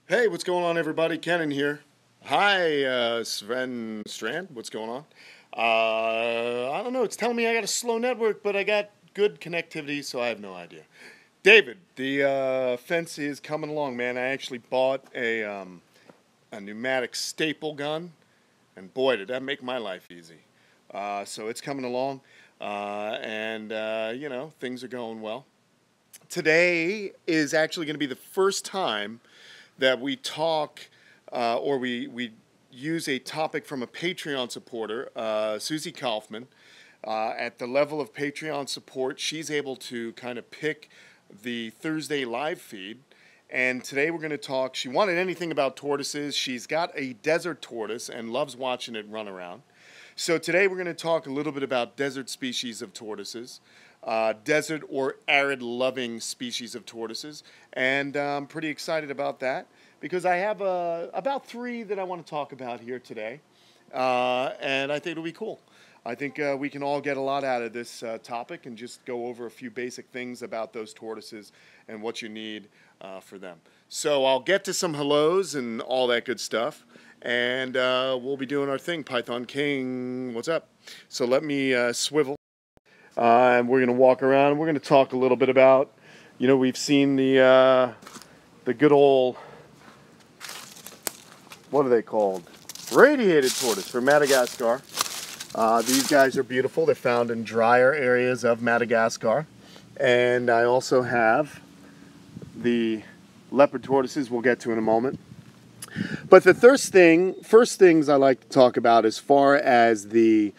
Hey, what's going on, everybody? Kenan here. Hi, Sven Strand. What's going on? I don't know. It's telling me I got a slow network, but I got good connectivity, so I have no idea. David, the fence is coming along, man. I actually bought a pneumatic staple gun, and boy, did that make my life easy. So it's coming along, and you know, things are going well. Today is actually going to be the first time that we talk or we use a topic from a Patreon supporter, Susie Kaufman. At the level of Patreon support, she's able to kind of pick the Thursday live feed. And today we're going to talk, she wanted anything about tortoises. She's got a desert tortoise and loves watching it run around. So today we're going to talk a little bit about desert species of tortoises. Desert or arid loving species of tortoises, and I'm pretty excited about that because I have about 3 that I want to talk about here today, and I think it'll be cool. I think we can all get a lot out of this topic and just go over a few basic things about those tortoises and what you need for them. So I'll get to some hellos and all that good stuff, and we'll be doing our thing. Python King, what's up? So let me swivel. And we're going to walk around and we're going to talk a little bit about, you know, we've seen the good old, what are they called? Radiated tortoise from Madagascar. These guys are beautiful. They're found in drier areas of Madagascar. And I also have the leopard tortoises we'll get to in a moment. But the first things I like to talk about as far as the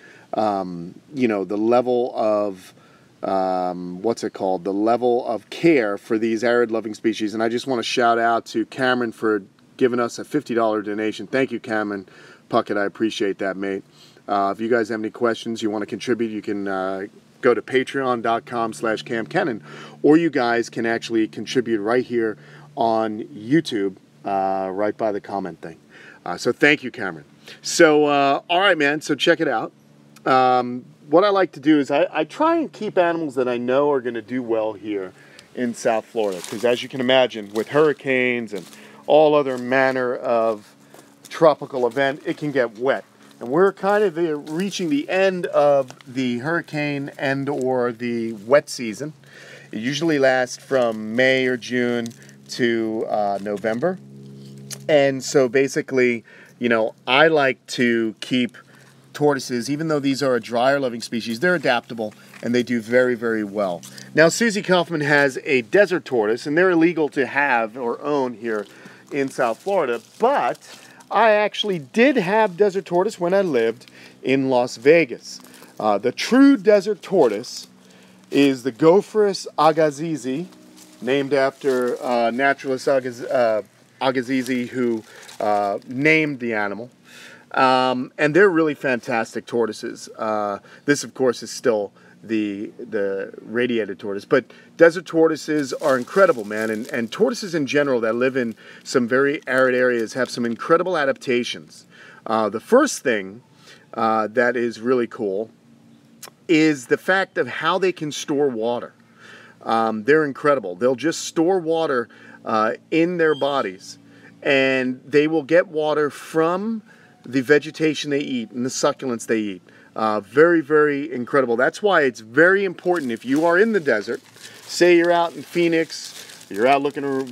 you know, the level of, the level of care for these arid loving species. And I just want to shout out to Cameron for giving us a $50 donation. Thank you, Cameron Puckett. I appreciate that, mate. If you guys have any questions, you want to contribute, you can go to patreon.com/Kamp Kenan, or you guys can actually contribute right here on YouTube, right by the comment thing. So thank you, Cameron. So, all right, man, so check it out. What I like to do is I try and keep animals that I know are going to do well here in South Florida. Because as you can imagine, with hurricanes and all other manner of tropical event, it can get wet. And we're kind of reaching the end of the hurricane and or the wet season. It usually lasts from May or June to November. And so basically, you know, I like to keep tortoises, even though these are a drier loving species, they're adaptable and they do very, very well. Now, Susie Kaufman has a desert tortoise, and they're illegal to have or own here in South Florida, but I actually did have desert tortoise when I lived in Las Vegas. The true desert tortoise is the Gophorus agassizi, named after naturalist Agassiz, who named the animal. And they're really fantastic tortoises. This, of course, is still the radiated tortoise. But desert tortoises are incredible, man. And tortoises in general that live in some very arid areas have some incredible adaptations. The first thing that is really cool is the fact of how they can store water. They're incredible. They'll just store water in their bodies, and they will get water from the vegetation they eat and the succulents they eat. Very, very incredible. That's why it's very important if you are in the desert, say you're out in Phoenix, you're out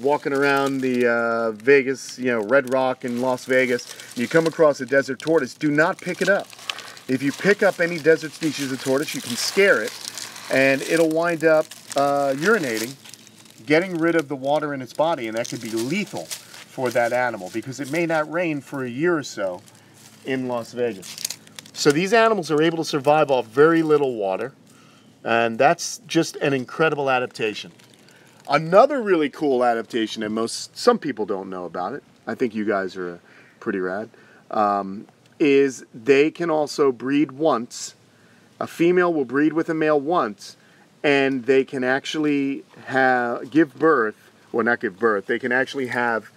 walking around the Vegas, you know, Red Rock in Las Vegas, you come across a desert tortoise, do not pick it up. If you pick up any desert species of tortoise, you can scare it, and it'll wind up urinating, getting rid of the water in its body, and that could be lethal for that animal because it may not rain for a year or so in Las Vegas. So these animals are able to survive off very little water, and that's just an incredible adaptation. Another really cool adaptation, and some people don't know about it, I think you guys are pretty rad, is they can also breed once. A female will breed with a male once, and they can actually give birth, well, not give birth, they can actually have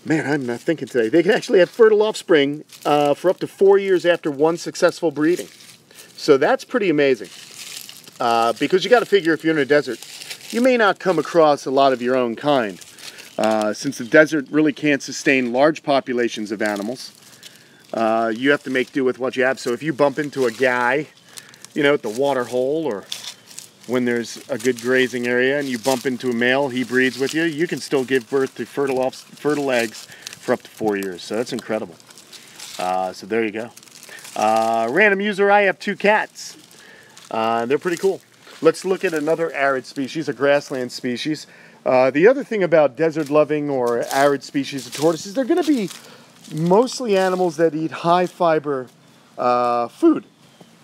man, I'm not thinking today. They can actually have fertile offspring for up to 4 years after one successful breeding. So that's pretty amazing. Because you got to figure if you're in a desert, you may not come across a lot of your own kind. Since the desert really can't sustain large populations of animals, you have to make do with what you have. So if you bump into a guy, you know, at the water hole, or when there's a good grazing area and you bump into a male, he breeds with you, you can still give birth to fertile eggs for up to 4 years. So that's incredible. So there you go. Random user, I have 2 cats. They're pretty cool. Let's look at another arid species, a grassland species. The other thing about desert-loving or arid species of tortoises, they're going to be mostly animals that eat high-fiber food.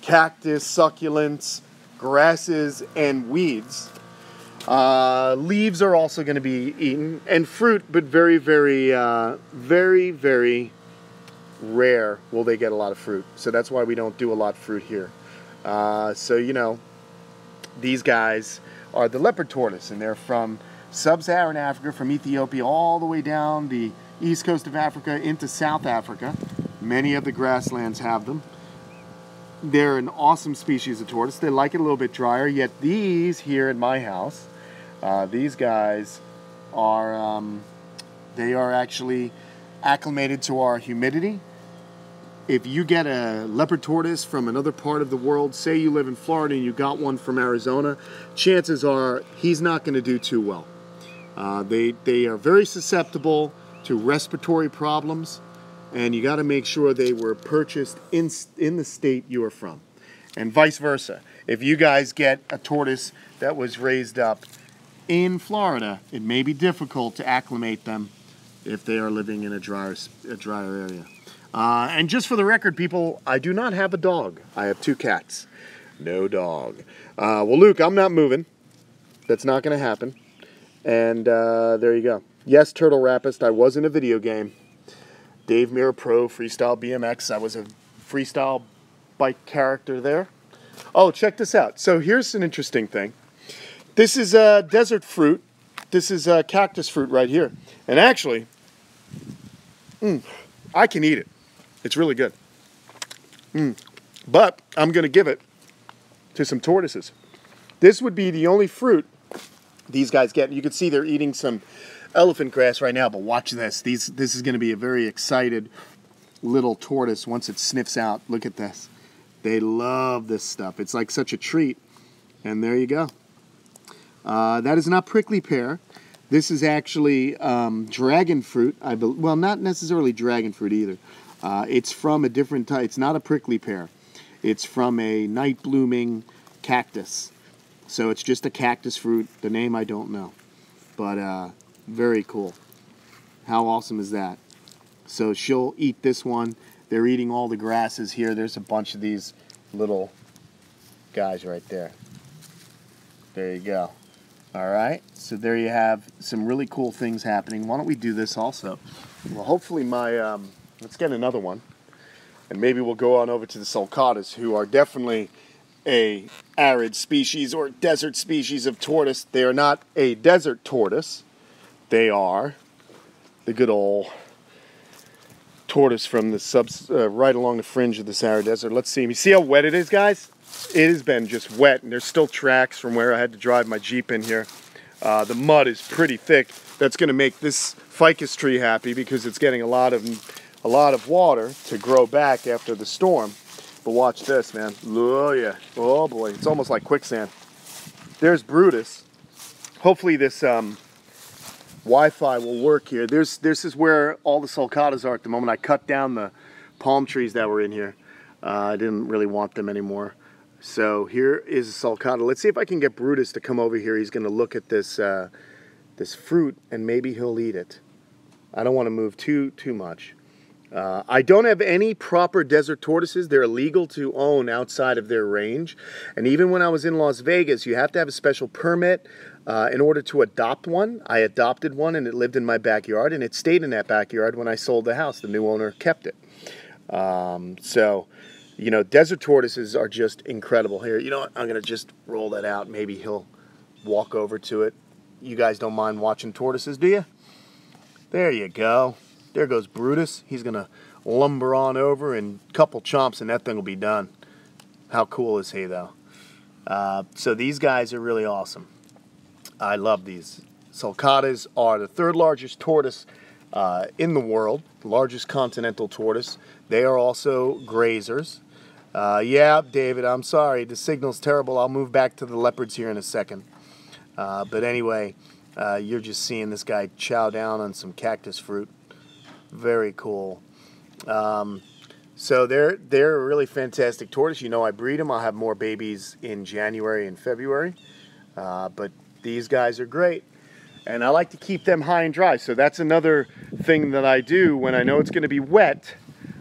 Cactus, succulents, grasses, and weeds. Leaves are also going to be eaten, and fruit, but very, very, very rare will they get a lot of fruit. So that's why we don't do a lot of fruit here. So, you know, these guys are the leopard tortoise, and they're from sub-Saharan Africa, from Ethiopia all the way down the east coast of Africa into South Africa. Many of the grasslands have them. They're an awesome species of tortoise. They like it a little bit drier, yet these here in my house, these guys are, they are actually acclimated to our humidity. If you get a leopard tortoise from another part of the world, say you live in Florida and you got one from Arizona, chances are he's not going to do too well. They are very susceptible to respiratory problems, and you got to make sure they were purchased in the state you are from, and vice versa. If you guys get a tortoise that was raised up in Florida, it may be difficult to acclimate them if they are living in a drier area. And just for the record, people, I do not have a dog. I have 2 cats. No dog. Well, Luke, I'm not moving. That's not going to happen. And there you go. Yes, Turtle Rapist, I was in a video game. Dave Mirra Pro Freestyle BMX. I was a freestyle bike character there. Oh, check this out. So here's an interesting thing. This is desert fruit. This is cactus fruit right here. And actually, I can eat it. It's really good. But I'm going to give it to some tortoises. This would be the only fruit these guys get. You can see they're eating some elephant grass right now, but watch this. This is going to be a very excited little tortoise once it sniffs out. Look at this. They love this stuff. It's like such a treat. And there you go. That is not prickly pear. This is actually dragon fruit. Well, not necessarily dragon fruit either. It's from a different type. It's not a prickly pear. It's from a night blooming cactus. So it's just a cactus fruit. The name I don't know. But very cool. How awesome is that? So she'll eat this one. They're eating all the grasses here. There's a bunch of these little guys right there. There you go. All right. So there you have some really cool things happening. Why don't we do this also? Well, hopefully my... let's get another one, and maybe we'll go on over to the sulcatas, who are definitely a arid species or desert species of tortoise. They are not a desert tortoise. They are the good old tortoise from the right along the fringe of the Sahara Desert. Let's see. You see how wet it is, guys? It has been just wet, and there's still tracks from where I had to drive my Jeep in here. The mud is pretty thick. That's going to make this ficus tree happy because it's getting a lot of water to grow back after the storm. But watch this, man. Oh yeah. Oh boy. It's almost like quicksand. There's Brutus. Hopefully this Wi-Fi will work here. This is where all the sulcatas are at the moment. I cut down the palm trees that were in here. I didn't really want them anymore. So here is a sulcata. Let's see if I can get Brutus to come over here. He's going to look at this this fruit, and maybe he'll eat it. I don't want to move too much. I don't have any proper desert tortoises. They're illegal to own outside of their range. And even when I was in Las Vegas, you have to have a special permit in order to adopt one. I adopted one, and it lived in my backyard, and it stayed in that backyard when I sold the house. The new owner kept it. So, you know, desert tortoises are just incredible. Here, you know what? I'm going to just roll that out. Maybe he'll walk over to it. You guys don't mind watching tortoises, do you? There you go. There goes Brutus. He's going to lumber on over, and a couple chomps and that thing will be done. How cool is he, though? So these guys are really awesome. I love these. Sulcatas are the third largest tortoise in the world, the largest continental tortoise. They are also grazers. Yeah, David, I'm sorry. The signal's terrible. I'll move back to the leopards here in a second. But anyway, you're just seeing this guy chow down on some cactus fruit. Very cool. So they're a really fantastic tortoise. You know, I breed them. I'll have more babies in January and February. But these guys are great. And I like to keep them high and dry. So that's another thing that I do when I know it's going to be wet.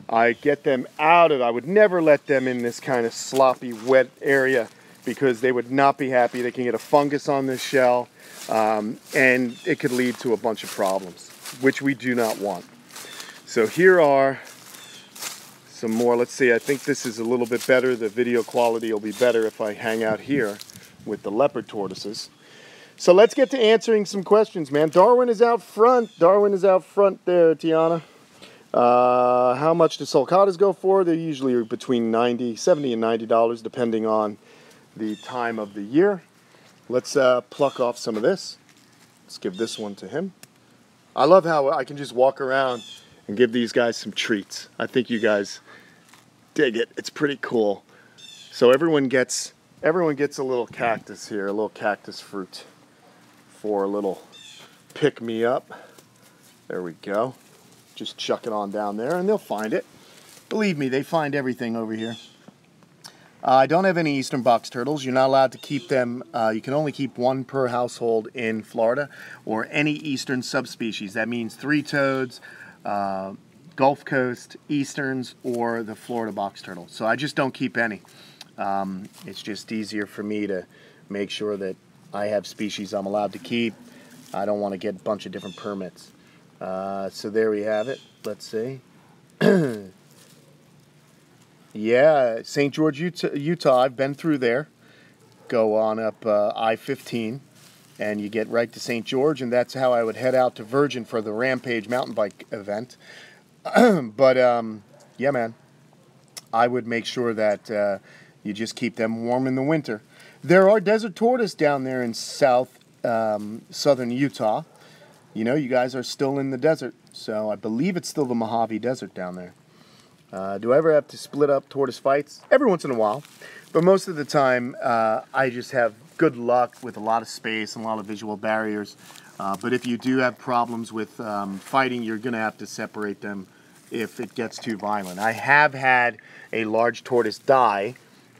I get them out of, I would never let them in this kind of sloppy, wet area because they would not be happy. They can get a fungus on the shell, and it could lead to a bunch of problems, which we do not want. So here are some more. Let's see, I think this is a little bit better. The video quality will be better if I hang out here with the leopard tortoises. So let's get to answering some questions, man. Darwin is out front. Darwin is out front there, Tiana. How much do sulcatas go for? They're usually between $70 and $90, depending on the time of the year. Let's pluck off some of this. Let's give this one to him. I love how I can just walk around and give these guys some treats. I think you guys dig it. It's pretty cool. So everyone gets a little cactus here, a little cactus fruit for a little pick-me-up. There we go. Just chuck it on down there and they'll find it. Believe me, they find everything over here. I don't have any eastern box turtles. You're not allowed to keep them. You can only keep one per household in Florida, or any eastern subspecies. That means three-toads, Gulf Coast, easterns, or the Florida box turtle. So I just don't keep any. It's just easier for me to make sure that I have species I'm allowed to keep. I don't want to get a bunch of different permits. So there we have it. Let's see. Yeah, St. George, Utah. I've been through there. Go on up I-15, and you get right to St. George, and that's how I would head out to Virgin for the Rampage mountain bike event. But, yeah, man, I would make sure that you just keep them warm in the winter. There are desert tortoise down there in southern Utah. You know, you guys are still in the desert, so I believe it's still the Mojave Desert down there. Do I ever have to split up tortoise fights? Every once in a while, but most of the time I just have good luck with a lot of space and a lot of visual barriers. But if you do have problems with fighting, you're going to have to separate them if it gets too violent. I have had a large tortoise die,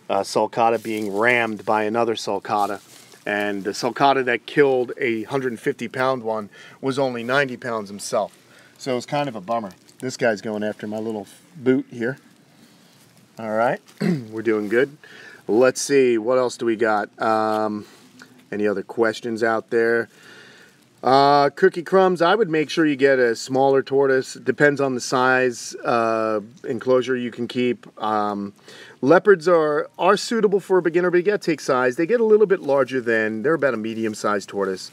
sulcata being rammed by another sulcata. And the sulcata that killed a 150-pound one was only 90 pounds himself. So it was kind of a bummer. This guy's going after my little boot here. All right, we're doing good. Let's see, what else do we got? Any other questions out there? Cookie crumbs, I would make sure you get a smaller tortoise. It depends on the size enclosure you can keep. Leopards are suitable for a beginner, but you got to take size. They get a little bit larger they're about a medium-sized tortoise.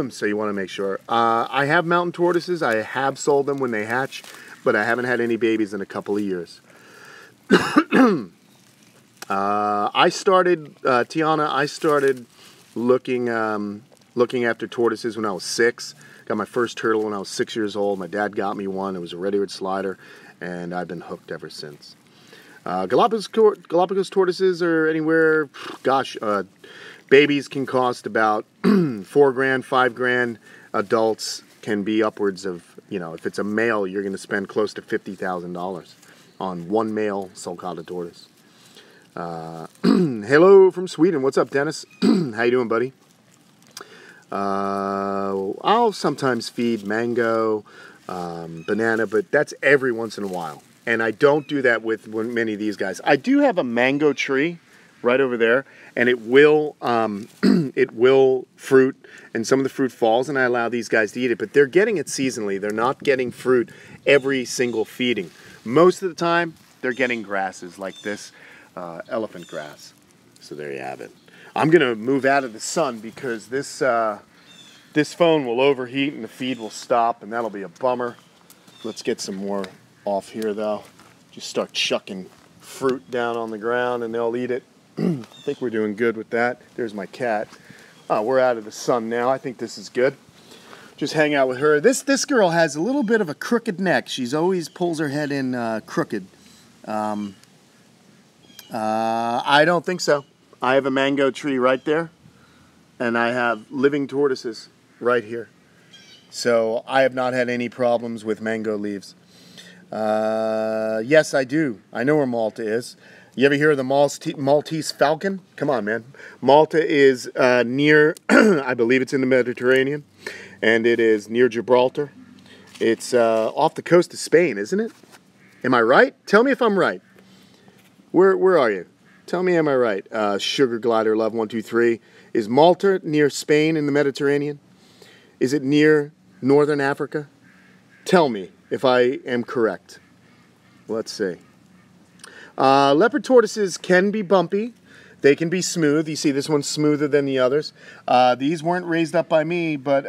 So you want to make sure. I have mountain tortoises. I have sold them when they hatch, but I haven't had any babies in a couple of years. I started, Tiana, I started looking after tortoises when I was 6. Got my first turtle when I was 6 years old. My dad got me one. It was a red-eared slider, and I've been hooked ever since. Galapagos tortoises are anywhere, gosh, babies can cost about $4,000, $5,000. Adults can be upwards of, you know, if it's a male, you're going to spend close to $50,000 on one male sulcata tortoise. Hello from Sweden. What's up, Dennis? How you doing, buddy? I'll sometimes feed mango, banana, but that's every once in a while. And I don't do that with many of these guys. I do have a mango tree right over there, and it will fruit, and some of the fruit falls, and I allow these guys to eat it. But they're getting it seasonally. They're not getting fruit every single feeding. Most of the time, they're getting grasses like this elephant grass. So there you have it. I'm going to move out of the sun because this phone will overheat and the feed will stop, and that'll be a bummer. Let's get some more off here, though. Just start chucking fruit down on the ground, and they'll eat it. I think we're doing good with that. There's my cat. Oh, we're out of the sun now. I think this is good. Just hang out with her. This girl has a little bit of a crooked neck. She's always pulls her head in crooked. I don't think so. I have a mango tree right there, and I have living tortoises right here. So I have not had any problems with mango leaves. Yes, I do. I know where Malta is. You ever hear of the Maltese falcon? Come on, man. Malta is near, I believe it's in the Mediterranean, and it is near Gibraltar. It's off the coast of Spain, isn't it? Am I right? Tell me if I'm right. Where are you? Tell me, am I right? Sugar Glider Love 123. Is Malta near Spain in the Mediterranean? Is it near Northern Africa? Tell me if I am correct. Let's see. Leopard tortoises can be bumpy. They can be smooth. You see this one's smoother than the others. These weren't raised up by me, but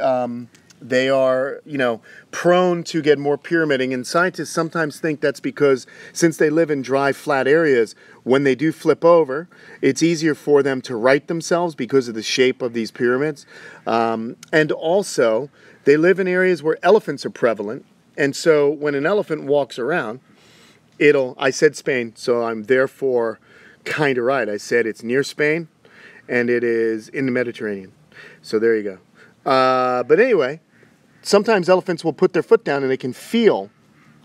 they are, you know, prone to get more pyramiding. And scientists sometimes think that's because since they live in dry, flat areas, when they do flip over, it's easier for them to right themselves because of the shape of these pyramids. And also, they live in areas where elephants are prevalent. And so when an elephant walks around, I said Spain, so I'm therefore kind of right. I said it's near Spain, and it is in the Mediterranean. So there you go. But anyway, sometimes elephants will put their foot down and they can feel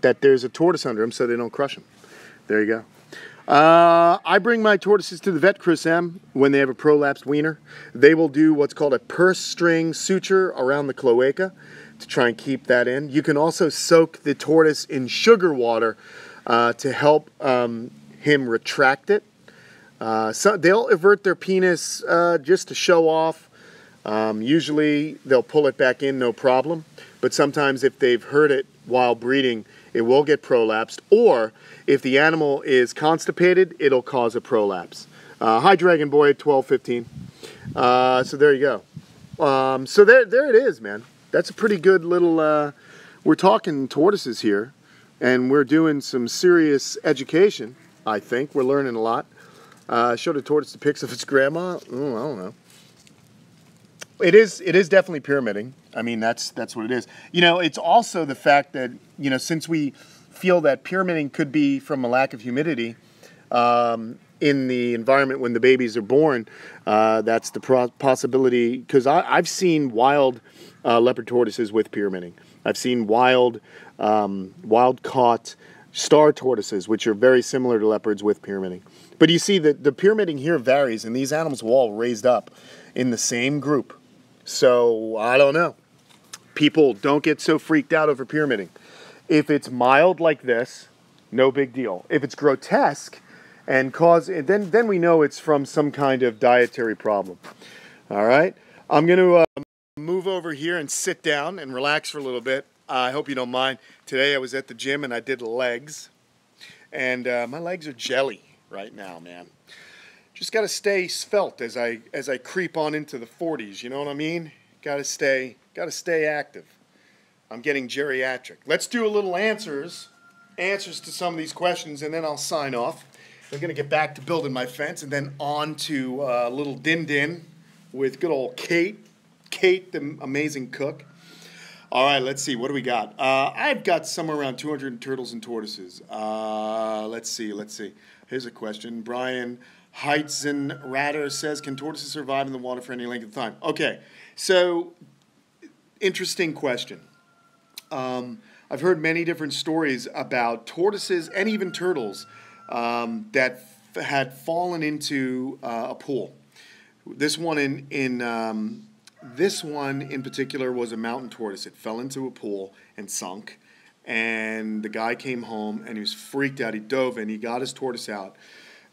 that there's a tortoise under them so they don't crush them. There you go. I bring my tortoises to the vet, Chris M, when they have a prolapsed wiener. They will do what's called a purse string suture around the cloaca to try and keep that in. You can also soak the tortoise in sugar water to help him retract it. So they'll avert their penis just to show off. Usually they'll pull it back in, no problem. But sometimes if they've hurt it while breeding, it will get prolapsed. Or if the animal is constipated, it'll cause a prolapse. Hi, Dragon Boy, 1215. So there you go. So there it is, man. That's a pretty good little, we're talking tortoises here. And we're doing some serious education, I think. We're learning a lot. Showed a tortoise the pics of its grandma. Oh, I don't know. It is definitely pyramiding. I mean, that's what it is. You know, it's also the fact that, you know, since we feel that pyramiding could be from a lack of humidity in the environment when the babies are born, that's the possibility. Because I've seen wild leopard tortoises with pyramiding. I've seen wild caught star tortoises, which are very similar to leopards with pyramiding. But you see that the pyramiding here varies, and these animals were all raised up in the same group. So, I don't know. People, don't get so freaked out over pyramiding. If it's mild like this, no big deal. If it's grotesque and then we know it's from some kind of dietary problem. All right? I'm going to move over here and sit down and relax for a little bit. I hope you don't mind. Today I was at the gym and I did legs. And my legs are jelly right now, man. Just got to stay svelte as I creep on into the 40s, you know what I mean? Got to stay active. I'm getting geriatric. Let's do a little answers to some of these questions, and then I'll sign off. I'm going to get back to building my fence and then on to a little din-din with good old Kate, the amazing cook. All right, let's see. What do we got? I've got somewhere around 200 turtles and tortoises. Let's see. Here's a question. Brian Heitzen-Ratter says, can tortoises survive in the water for any length of time? Okay, so interesting question. I've heard many different stories about tortoises and even turtles that had fallen into a pool. This one in particular was a mountain tortoise. It fell into a pool and sunk. And the guy came home and he was freaked out. He dove in. He got his tortoise out.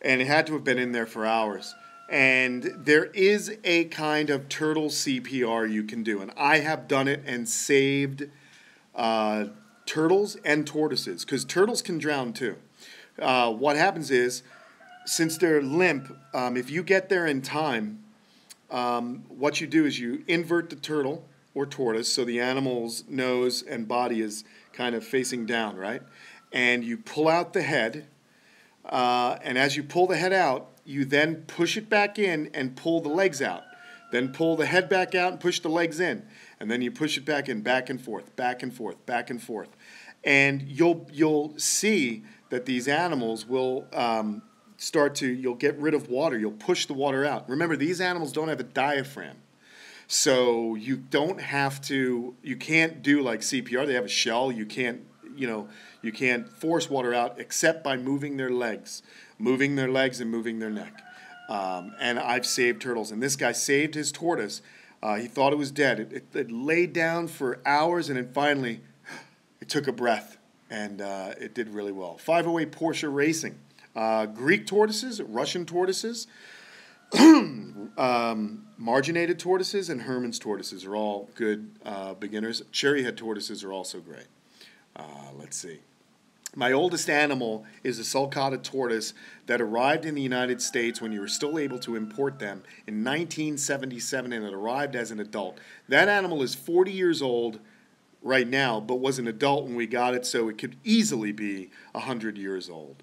And it had to have been in there for hours. And there is a kind of turtle CPR you can do. And I have done it and saved turtles and tortoises. Because turtles can drown too. What happens is, since they're limp, if you get there in time, what you do is you invert the turtle or tortoise so the animal's nose and body is kind of facing down, right? And you pull out the head, and as you pull the head out, you then push it back in and pull the legs out. Then pull the head back out and push the legs in. And then you push it back in, back and forth, back and forth, back and forth. And you'll see that these animals will you'll get rid of water. You'll push the water out. Remember, these animals don't have a diaphragm. So you can't do like CPR. They have a shell. You can't force water out except by moving their legs and moving their neck. And I've saved turtles. And this guy saved his tortoise. He thought it was dead. It laid down for hours, and then finally it took a breath, and it did really well. 508 Porsche Racing. Greek tortoises, Russian tortoises, marginated tortoises, and Hermann's tortoises are all good beginners. Cherry head tortoises are also great. Let's see. My oldest animal is a sulcata tortoise that arrived in the United States when you were still able to import them in 1977, and it arrived as an adult. That animal is 40 years old right now, but was an adult when we got it, so it could easily be 100 years old.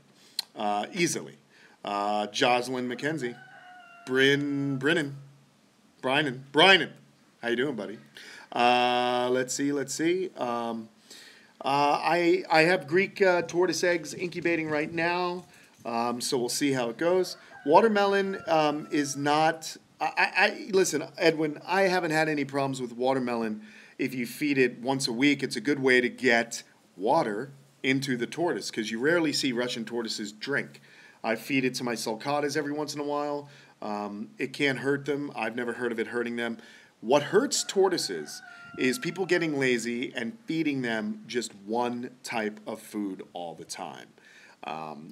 Easily. Jocelyn McKenzie. Brynan. How you doing, buddy? Let's see. I have Greek tortoise eggs incubating right now, so we'll see how it goes. Watermelon is not... Listen, Edwin, I haven't had any problems with watermelon. If you feed it once a week, it's a good way to get water into the tortoise, because you rarely see Russian tortoises drink. I feed it to my sulcatas every once in a while. It can't hurt them. I've never heard of it hurting them. What hurts tortoises is people getting lazy and feeding them just one type of food all the time.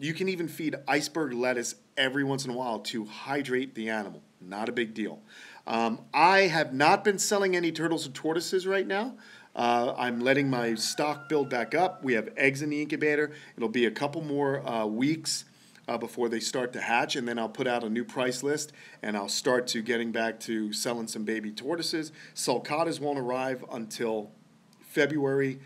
You can even feed iceberg lettuce every once in a while to hydrate the animal. Not a big deal. I have not been selling any turtles or tortoises right now. I'm letting my stock build back up. We have eggs in the incubator. It'll be a couple more weeks before they start to hatch, and then I'll put out a new price list, and I'll start to getting back to selling some baby tortoises. Sulcatas won't arrive until February,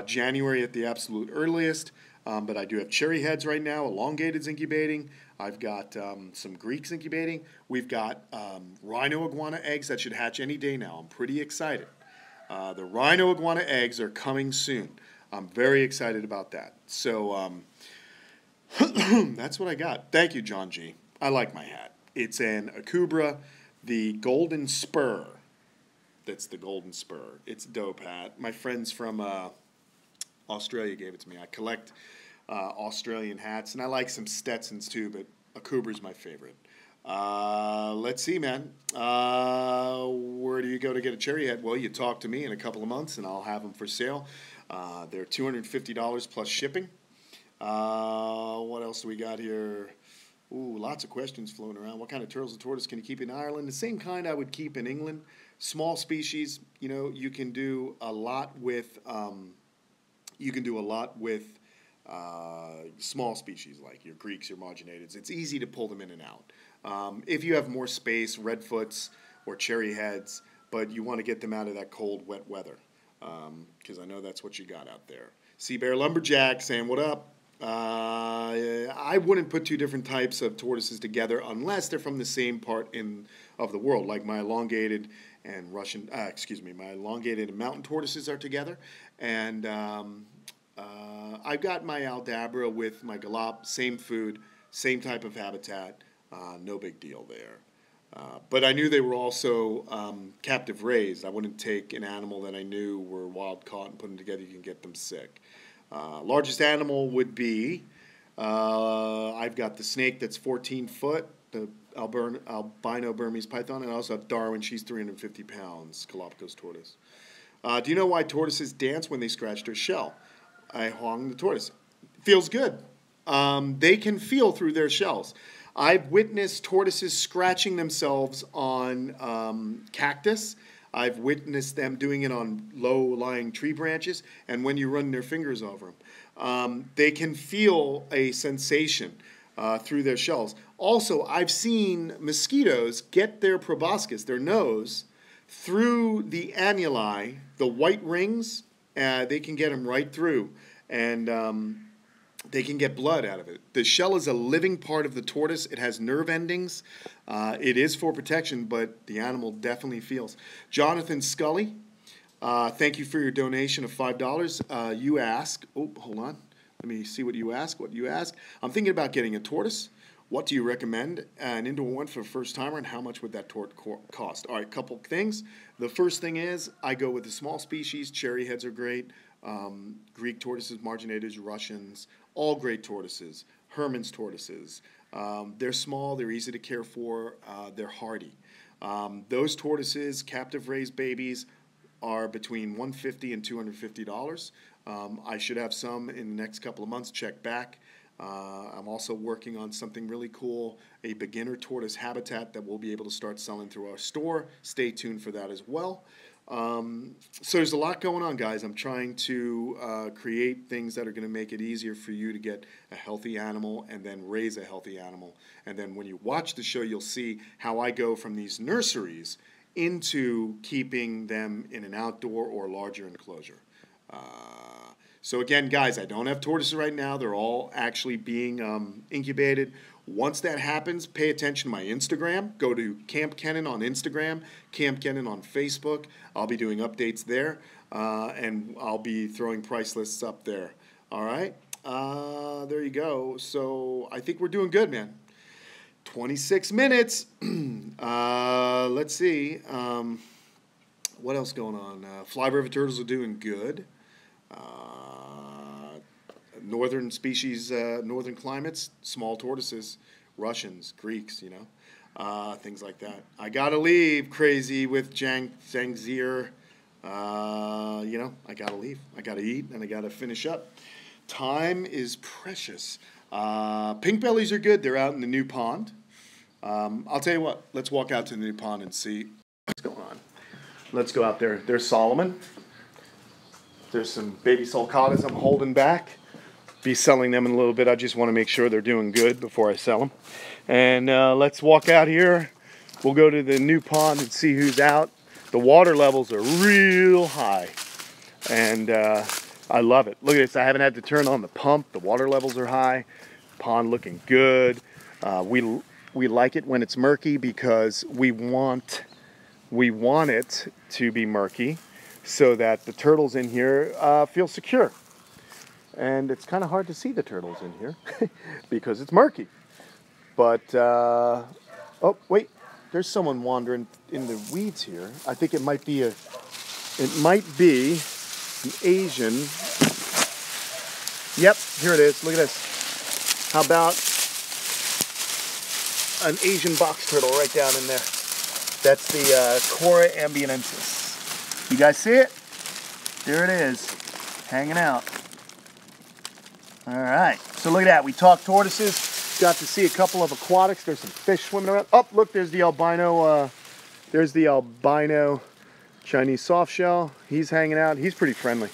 January at the absolute earliest, but I do have cherry heads right now, elongateds incubating. I've got some Greeks incubating. We've got rhino iguana eggs that should hatch any day now. I'm pretty excited. The rhino iguana eggs are coming soon. I'm very excited about that. So that's what I got. Thank you, John G. I like my hat. It's an Akubra, the Golden Spur. That's the Golden Spur. It's a dope hat. My friends from Australia gave it to me. I collect Australian hats, and I like some Stetsons too, but Akubra's my favorite. Let's see, man. Where do you go to get a cherry head? Well, you talk to me in a couple of months, and I'll have them for sale. They're $250 plus shipping. What else do we got here? Ooh, lots of questions floating around. What kind of turtles and tortoises can you keep in Ireland? The same kind I would keep in England. Small species. You know, you can do a lot with. Small species like your Greeks, your marginateds. It's easy to pull them in and out. If you have more space, redfoots or cherry heads, but you want to get them out of that cold, wet weather, because I know that's what you got out there. Sea Bear Lumberjack saying, what up? I wouldn't put two different types of tortoises together unless they're from the same part of the world, like my elongated and my elongated and mountain tortoises are together, and I've got my Aldabra with my Galop, same food, same type of habitat, no big deal there. But I knew they were also captive raised. I wouldn't take an animal that I knew were wild caught and put them together. You can get them sick. Largest animal would be, I've got the snake that's 14 foot, the albino Burmese python, and I also have Darwin. She's 350 pounds, Galapagos tortoise. Do you know why tortoises dance when they scratch their shell? I hung the tortoise. Feels good. They can feel through their shells. I've witnessed tortoises scratching themselves on cactus. I've witnessed them doing it on low-lying tree branches, and when you run their fingers over them. They can feel a sensation through their shells. Also, I've seen mosquitoes get their proboscis, their nose, through the annuli, the white rings. They can get them right through. And they can get blood out of it. The shell is a living part of the tortoise. It has nerve endings. It is for protection, but the animal definitely feels. Jonathan Scully, thank you for your donation of $5. You ask, oh, hold on. Let me see what you ask. I'm thinking about getting a tortoise. What do you recommend? An indoor one for a first timer, and how much would that cost? All right, couple things. The first thing is I go with the small species. Cherry heads are great. Greek tortoises, marginated Russians, all great tortoises. Herman's tortoises. They're small. They're easy to care for. They're hardy. Those tortoises, captive raised babies, are between $150 and $250. I should have some in the next couple of months. Check back. I'm also working on something really cool, a beginner tortoise habitat that we'll be able to start selling through our store. Stay tuned for that as well. So there's a lot going on, guys. I'm trying to create things that are going to make it easier for you to get a healthy animal and then raise a healthy animal. And then when you watch the show, you'll see how I go from these nurseries into keeping them in an outdoor or larger enclosure. So again, guys, I don't have tortoises right now. They're all actually being incubated. Once that happens, pay attention to my Instagram. Go to Kamp Kenan on Instagram, Kamp Kenan on Facebook. I'll be doing updates there, and I'll be throwing price lists up there. All right? There you go. So I think we're doing good, man. 26 minutes. Let's see. What else going on? Fly river turtles are doing good. Northern species, northern climates, small tortoises, Russians, Greeks, you know, things like that. I gotta leave, crazy with Zhangzir. You know, I gotta leave. I gotta eat and I gotta finish up. Time is precious. Pink bellies are good. They're out in the new pond. I'll tell you what. Let's walk out to the new pond and see what's going on. Let's go out there. There's Solomon. There's some baby sulcatas I'm holding back. Be selling them in a little bit. I just want to make sure they're doing good before I sell them. And let's walk out here. We'll go to the new pond and see who's out. The water levels are real high. And I love it. Look at this. I haven't had to turn on the pump. The water levels are high. Pond looking good. We like it when it's murky because we want it to be murky so that the turtles in here feel secure. And it's kind of hard to see the turtles in here because it's murky. But, oh, wait, there's someone wandering in the weeds here. I think it might be an Asian. Yep, here it is. Look at this. How about an Asian box turtle right down in there? That's the Cora ambiensis. You guys see it? There it is, hanging out. All right, so look at that. We talked tortoises. Got to see a couple of aquatics. There's some fish swimming around. Oh, look, there's the albino. There's the albino Chinese softshell. He's hanging out. He's pretty friendly.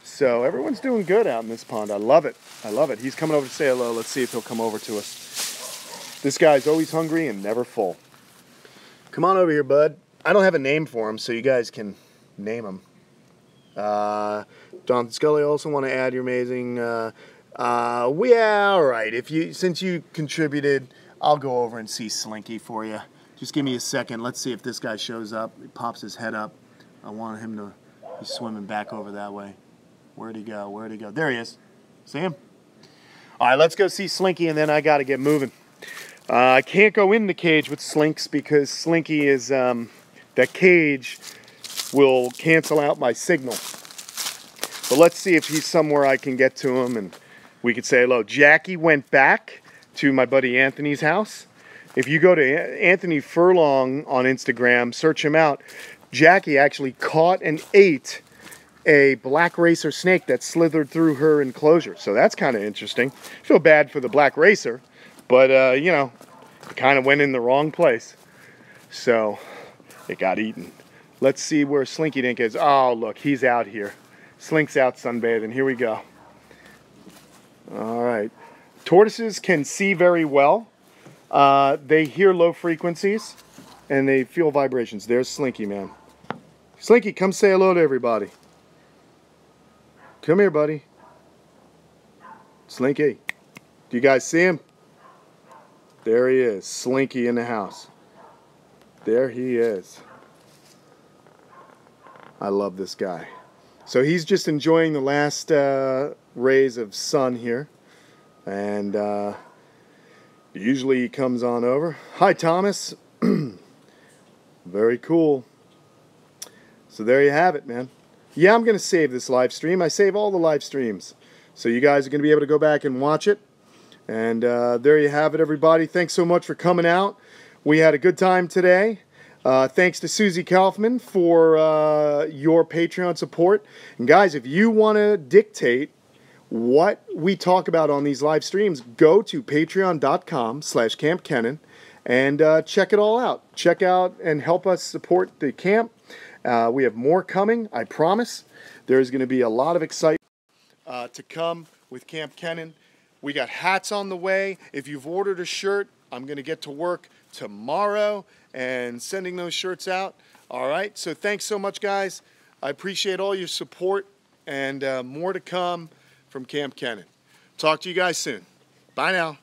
So everyone's doing good out in this pond. I love it. I love it. He's coming over to say hello. Let's see if he'll come over to us. This guy's always hungry and never full. Come on over here, bud. I don't have a name for him, so you guys can name him. Jonathan Scully, also want to add, you're amazing. Yeah, all right. Since you contributed, I'll go over and see Slinky for you. Just give me a second. Let's see if this guy shows up. He pops his head up. I want him to be swimming back over that way. Where'd he go? Where'd he go? There he is. See him? All right, let's go see Slinky, and then I got to get moving. I can't go in the cage with Slinks because Slinky is, that cage will cancel out my signal. But let's see if he's somewhere I can get to him and we could say hello. Jackie went back to my buddy Anthony's house. If you go to Anthony Furlong on Instagram, search him out. Jackie actually caught and ate a black racer snake that slithered through her enclosure. So that's kind of interesting. I feel bad for the black racer, but you know, it kind of went in the wrong place. So it got eaten. Let's see where Slinky Dink is. Oh, look, he's out here. Slink's out sunbathing. Here we go. All right. Tortoises can see very well. They hear low frequencies, and they feel vibrations. There's Slinky, man. Slinky, come say hello to everybody. Come here, buddy. Slinky. Do you guys see him? There he is, Slinky in the house. There he is. I love this guy. So he's just enjoying the last rays of sun here. And usually he comes on over. Hi, Thomas. Very cool. So there you have it, man. Yeah, I'm going to save this live stream. I save all the live streams. So you guys are going to be able to go back and watch it. And there you have it, everybody. Thanks so much for coming out. We had a good time today. Thanks to Susie Kaufman for your Patreon support. And guys, if you want to dictate what we talk about on these live streams, go to patreon.com/Kamp Kenan and check it all out. Check out and help us support the camp. We have more coming, I promise. There's going to be a lot of excitement to come with Kamp Kenan. We got hats on the way. If you've ordered a shirt, I'm going to get to work tomorrow and sending those shirts out. All right, so thanks so much, guys. I appreciate all your support, and more to come from Kamp Kenan. Talk to you guys soon. Bye now.